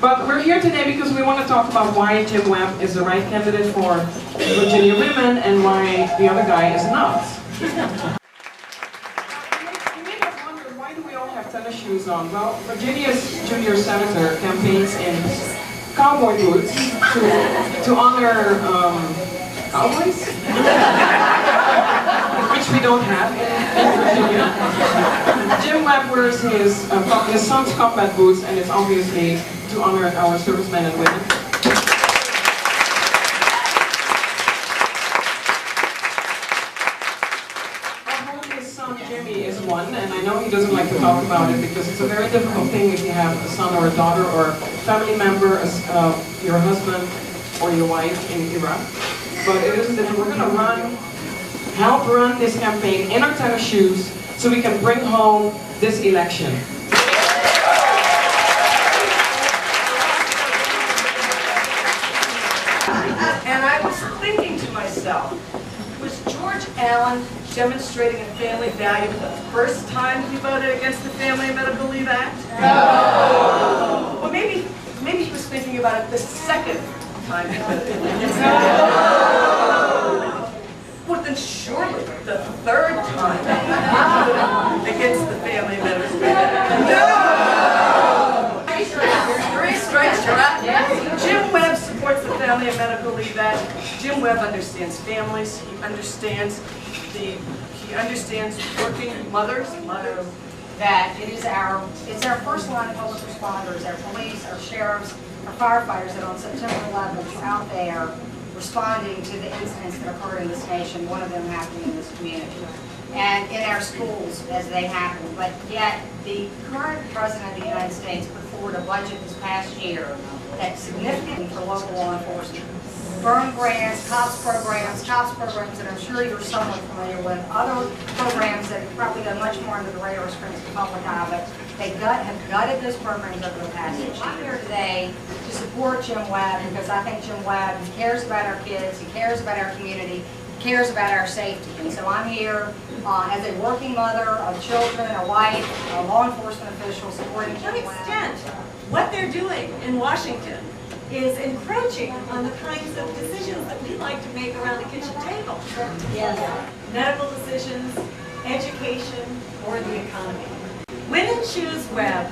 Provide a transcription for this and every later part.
But we're here today because we want to talk about why Jim Webb is the right candidate for Virginian Women and why the other guy is not. You may have wondered, why do we all have tennis shoes on? Well, Virginia's junior senator campaigns in cowboy boots to honor cowboys, which we don't have in Virginia. Jim Webb wears his son's combat boots, and it's obviously to honor our servicemen and women. His son Jimmy is one, and I know he doesn't like to talk about it because it's a very difficult thing if you have a son or a daughter or a family member, your husband or your wife in Iraq. But it is different. We're going to help run this campaign in our tennis shoes so we can bring home this election. And I was thinking to myself, was George Allen demonstrating a family value the first time he voted against the Family and Medical Leave Act? No! Well, maybe he was thinking about it the second time he voted against it. No! Well, then surely the third time against the Family and Medical Leave Act. No! 3 strikes, you're out. Jim Webb supports the Family and Medical Leave Act. Jim Webb understands families. He understands working mothers. That it's our first line of public responders, our police, our sheriffs, our firefighters that on September 11th were out there responding to the incidents that occurred in this nation, one of them happening in this community, and in our schools as they happen. But yet, the current President of the United States put forward a budget this past year that's significant for local law enforcement. Burn grants, cops programs that I'm sure you're somewhat familiar with, other programs that probably go much more under the radar screen to the public eye, but they have gutted those programs over the past year. I'm here today to support Jim Webb because I think Jim Webb cares about our kids, he cares about our community, he cares about our safety. And so I'm here as a working mother of children, a wife, a law enforcement official supporting Jim Webb. To an extent, what they're doing in Washington is encroaching on the kinds of decisions that we like to make around the kitchen table. Yes. Medical decisions, education, or the economy. Women choose Webb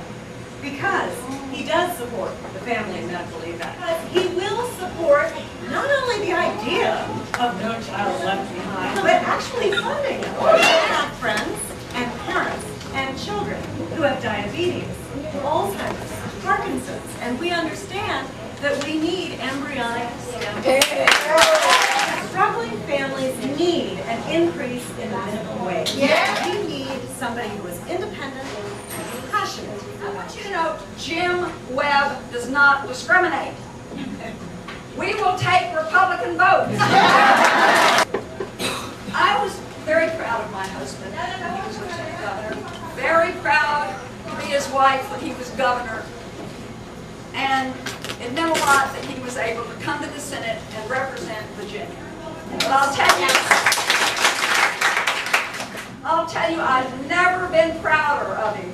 because he does support the Family and Medical Leave Act. He will support not only the idea of no child left behind, but actually funding it. We have friends and parents and children who have diabetes, Alzheimer's, Parkinson's, and we understand that we need embryonic stem cells. Struggling families need an increase in the minimum wage. Yeah. We need somebody who is independent and passionate. I want you to know, Jim Webb does not discriminate. We will take Republican votes. I was very proud of my husband when he was lieutenant governor. Very proud to be his wife when he was governor. And it meant a lot that he was able to come to the Senate and represent Virginia. But I'll tell you, I've never been prouder of him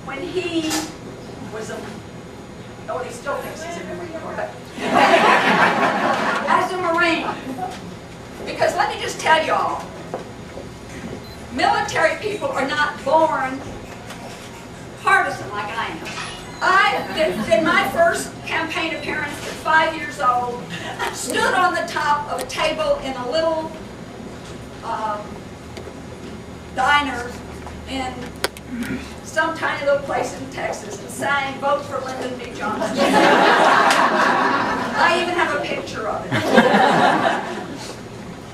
when he was he still thinks he's in the Marine Corps, but as a Marine. Because let me just tell y'all, military people are not born partisan like I am. I did my first campaign appearance at 5 years old, stood on the top of a table in a little diner in some tiny little place in Texas and sang "Vote for Lyndon B. Johnson." I even have a picture of it.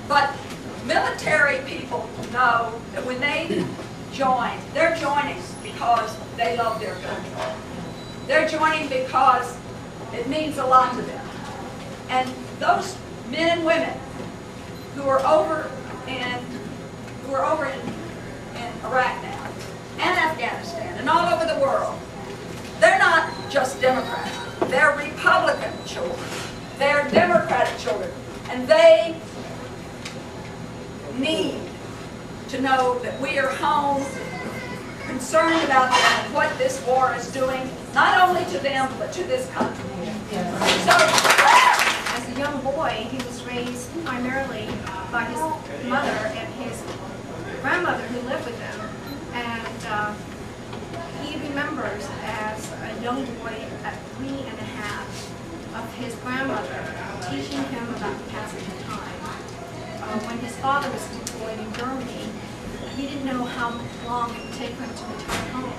But military people know that when they join, they're joining because they love their country. They're joining because it means a lot to them. And those men and women who are over in Iraq now, and Afghanistan, and all over the world, they're not just Democrats. They're Republican children. They're Democratic children. And they need to know that we are home concerned about them and what this war is doing, not only to them, but to this country. So, As a young boy, he was raised primarily by his mother and his grandmother who lived with him. And he remembers as a young boy at 3.5 of his grandmother teaching him about the passage of time. When his father was deployed in Germany, he didn't know how long it would take him to return home.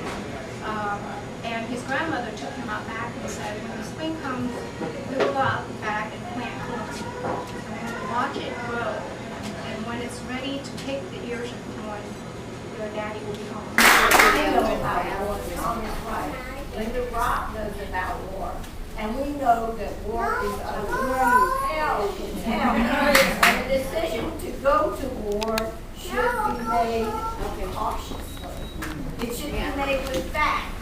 And his grandmother took him out back and said, when the spring comes, we will go out back and plant corn. And we'll watch it grow. And when it's ready to take the ears of corn, your daddy will be home. I know about war. Tom is right. Lynda Robb knows about war. And we know that war is a war is hell. It's hell. And the decision to go to war should be made cautiously. It should be made with facts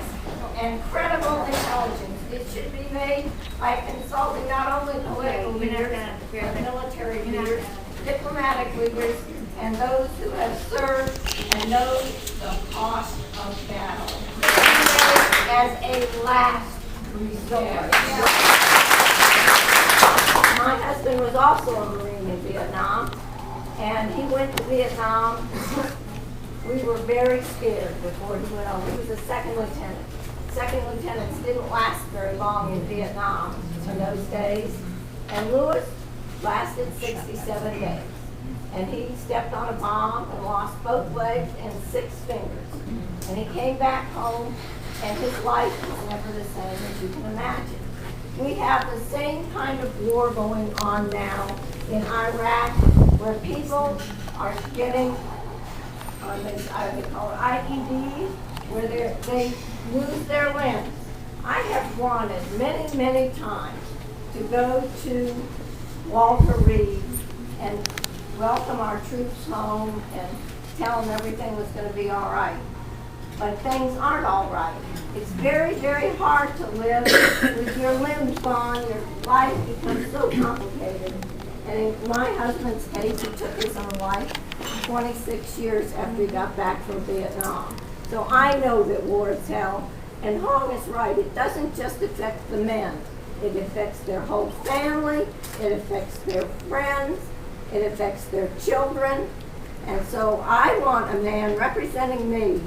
and credible intelligence. It should be made by consulting not only political leaders, but military leaders, diplomatic leaders, and those who have served and know the cost of battle. As a last resort. My husband was also a Marine in Vietnam, and he went to Vietnam. We were very scared before he went over. He was a second lieutenant. Second lieutenants didn't last very long in Vietnam in those days. And Lewis lasted 67 days. And he stepped on a bomb and lost both legs and 6 fingers. And he came back home, and his life was never the same as you can imagine. We have the same kind of war going on now in Iraq, where people are getting on this, they call it IEDs, where they lose their limbs. I have wanted many, many times to go to Walter Reed and welcome our troops home and tell them everything was going to be all right. But things aren't all right. It's very, very hard to live with your limbs gone. Your life becomes so complicated. And in my husband's case, he took his own life 26 years after he got back from Vietnam. So I know that war is hell. And Hong is right. It doesn't just affect the men. It affects their whole family. It affects their friends. It affects their children. And so I want a man representing me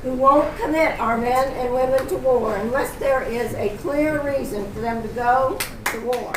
who won't commit our men and women to war unless there is a clear reason for them to go to war.